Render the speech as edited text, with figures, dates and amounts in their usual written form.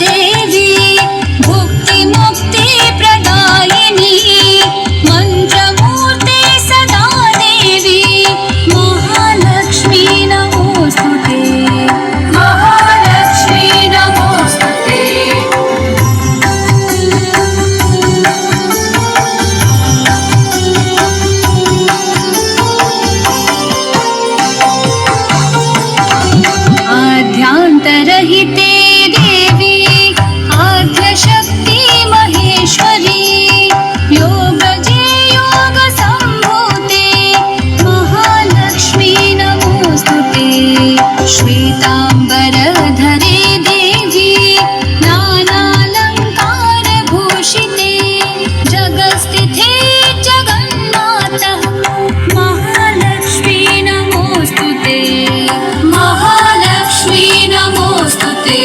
देवी भुक्तिमुक्ति प्रदायिनी मंत्रमूर्ते सदा देवी महालक्ष्मी नमोस्तुते महालक्ष्मी नमोस्तुते आद्यांतरहिते देवी आद्यशक्ति महेश्वरी योगजे योग संभूते महालक्ष्मी नमोस्तुते श्वेतांबरधरे देवी नानालंकार भूषिते जगस्थिते जगन्माता महालक्ष्मी नमोस्तुते महालक्ष्मी नमोस्तुते